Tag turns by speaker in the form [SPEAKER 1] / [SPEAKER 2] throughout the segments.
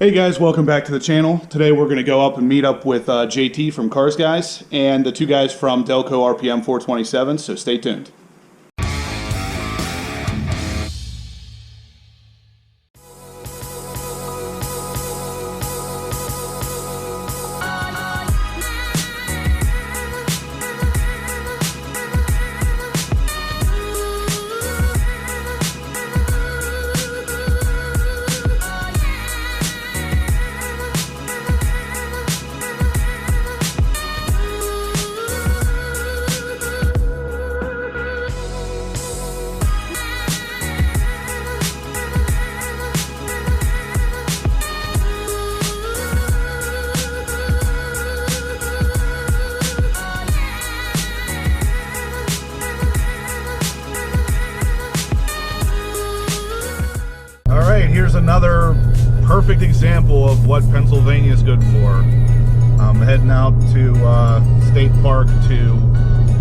[SPEAKER 1] Hey guys, welcome back to the channel. Today we're going to go up and meet up with JT from Cars Guys and the two guys from Delco RPM 427, so stay tuned. Here's another perfect example of what Pennsylvania is good for. I'm heading out to State Park to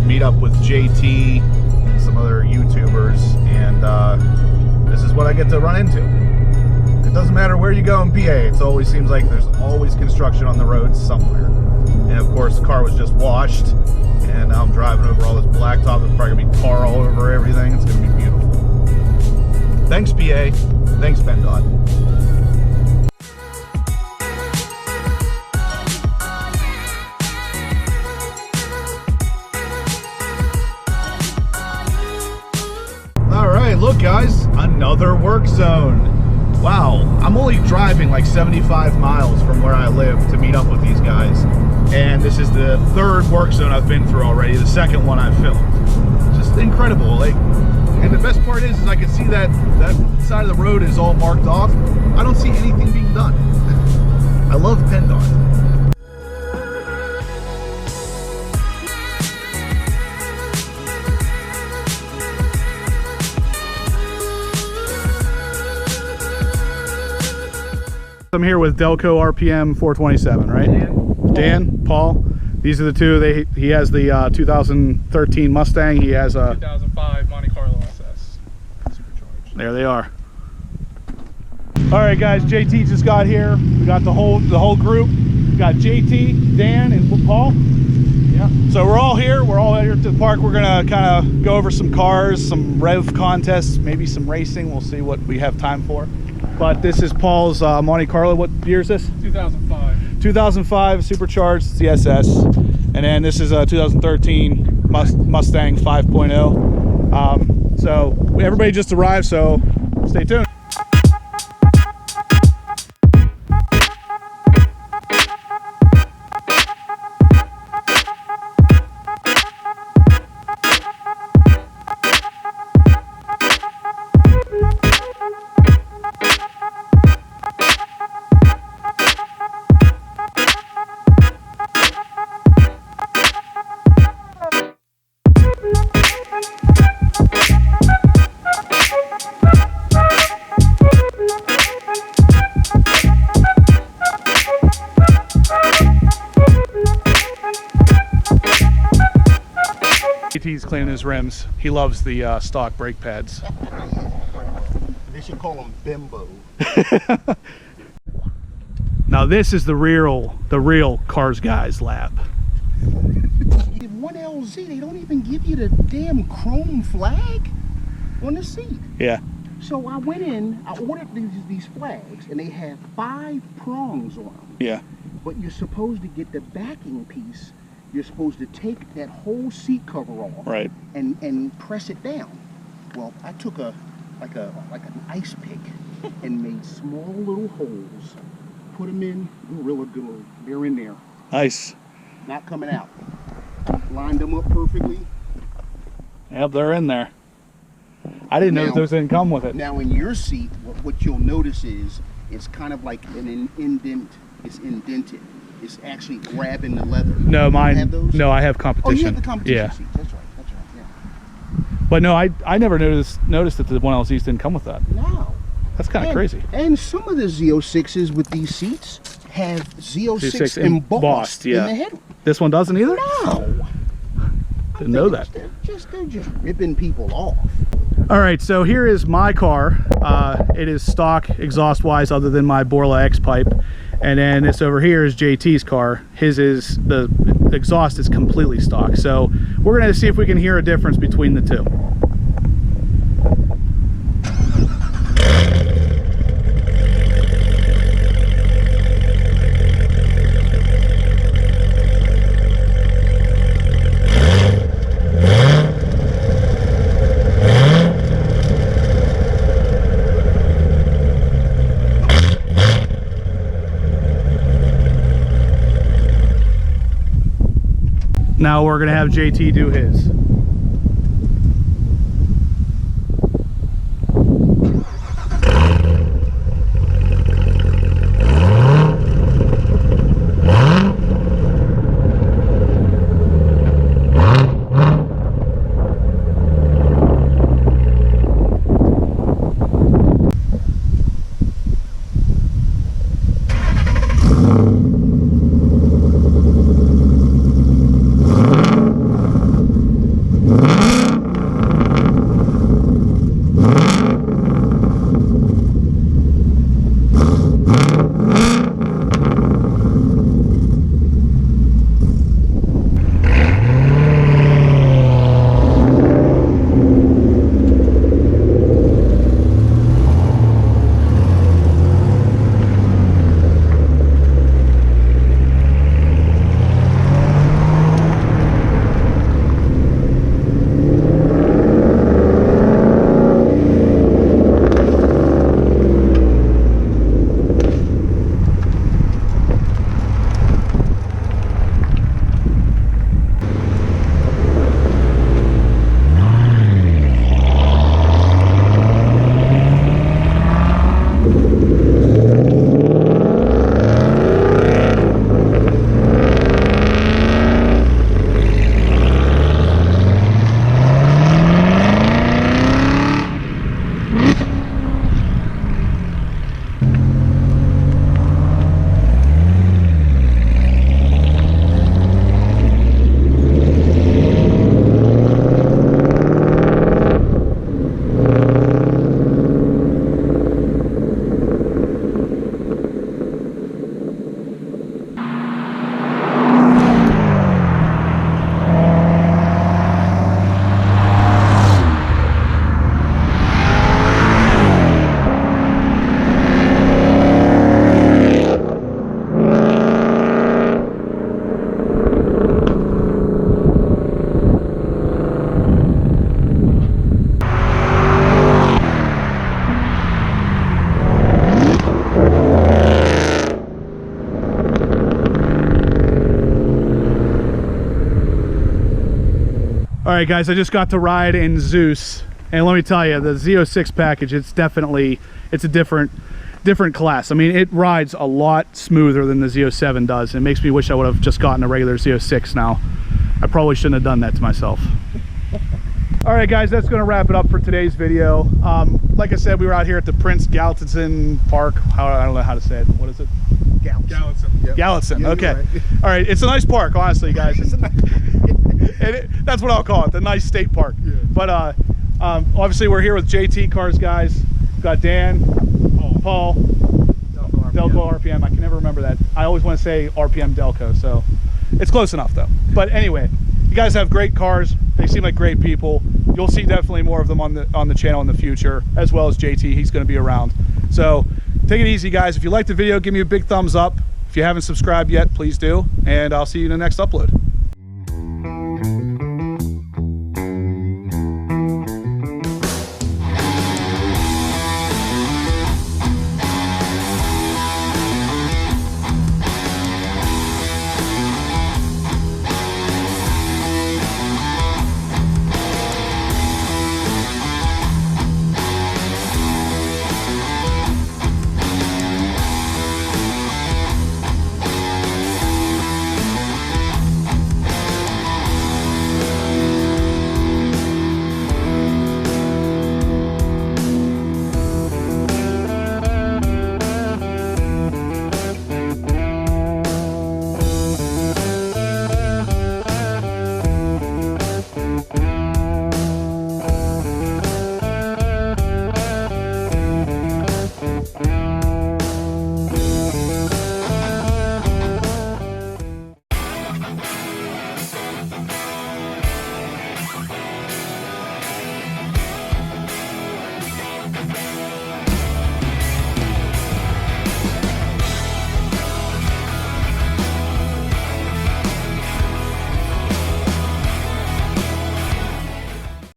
[SPEAKER 1] meet up with JT and some other YouTubers, and this is what I get to run into. It doesn't matter where you go in PA, it always seems like there's always construction on the roads somewhere. And of course the car was just washed, and now I'm driving over all this blacktop. There's probably going to be tar all over everything. It's going to be beautiful. Thanks PA. Thanks, PennDOT. All right, look guys, another work zone. Wow, I'm only driving like 75 miles from where I live to meet up with these guys. And this is the third work zone I've been through already, the second one I've filmed. Just incredible, like. And the best part is I can see that side of the road is all marked off. I don't see anything being done. I love PennDOT. I'm here with Delco RPM 427, right? Dan, Paul. These are the two. He has the 2013 Mustang. He has a
[SPEAKER 2] 2005 Monte Carlo SS supercharged.
[SPEAKER 1] There they are. All right, guys. JT just got here. We got the whole group. We got JT, Dan, and Paul. Yeah. So we're all here. We're all here at the park. We're gonna kind of go over some cars, some rev contests, maybe some racing. We'll see what we have time for. But this is Paul's Monte Carlo. What year is this?
[SPEAKER 2] 2005.
[SPEAKER 1] 2005 supercharged CSS, and then this is a 2013 Mustang 5.0. So everybody just arrived, so stay tuned. He's cleaning his rims. He loves the stock brake pads.
[SPEAKER 3] They should call them bimbo.
[SPEAKER 1] Now this is the real Cars Guys lab.
[SPEAKER 3] 1LZ, they don't even give you the damn chrome flag on the seat.
[SPEAKER 1] Yeah.
[SPEAKER 3] So I went in, I ordered these flags, and they have 5 prongs on them.
[SPEAKER 1] Yeah.
[SPEAKER 3] But you're supposed to get the backing piece. You're supposed to take that whole seat cover off,
[SPEAKER 1] right,
[SPEAKER 3] and press it down. Well, I took like an ice pick and made small little holes, put them in Gorilla Glue. They're in there.
[SPEAKER 1] Nice.
[SPEAKER 3] Not coming out. Lined them up perfectly.
[SPEAKER 1] Yep, they're in there. I didn't know that those didn't come with it.
[SPEAKER 3] Now in your seat, what you'll notice is it's kind of like an indent. It's indented. It's actually grabbing the leather.
[SPEAKER 1] No, mine.
[SPEAKER 3] Have those?
[SPEAKER 1] No, I have competition.
[SPEAKER 3] Oh, you have the competition
[SPEAKER 1] yeah.
[SPEAKER 3] seats. That's right. That's right. Yeah.
[SPEAKER 1] But no, I never noticed that the 1LZs didn't come with that.
[SPEAKER 3] No.
[SPEAKER 1] That's kind of crazy.
[SPEAKER 3] And some of the Z06s with these seats have Z06 embossed
[SPEAKER 1] yeah.
[SPEAKER 3] in the head.
[SPEAKER 1] This one doesn't either?
[SPEAKER 3] No.
[SPEAKER 1] Didn't know that.
[SPEAKER 3] They're just ripping people off.
[SPEAKER 1] All right, so here is my car. It is stock exhaust wise, other than my Borla X-pipe. And then this over here is JT's car. His is, the exhaust is completely stock. So we're gonna see if we can hear a difference between the two. Now we're gonna have JT do his. All right, guys, I just got to ride in Zeus, and let me tell you, the Z06 package, it's a different class. I mean, it rides a lot smoother than the Z07 does. It makes me wish I would have just gotten a regular Z06 now. I probably shouldn't have done that to myself. All right, guys, that's gonna wrap it up for today's video. Like I said, we were out here at the Gallitzin Park. I don't know how to say it. What is it?
[SPEAKER 2] Gallitzin. Yep.
[SPEAKER 1] Gallitzin, okay.
[SPEAKER 3] Right.
[SPEAKER 1] All right, it's a nice park, honestly, guys. That's what I'll call it, the nice state park. Yeah. But obviously we're here with JT Cars, guys. We've got Dan, Paul, Delco RPM. I can never remember that. I always want to say RPM Delco, so it's close enough though. But anyway, you guys have great cars. They seem like great people. You'll see definitely more of them on the channel in the future, as well as JT. He's going to be around. So take it easy, guys. If you liked the video, give me a big thumbs up. If you haven't subscribed yet, please do. And I'll see you in the next upload.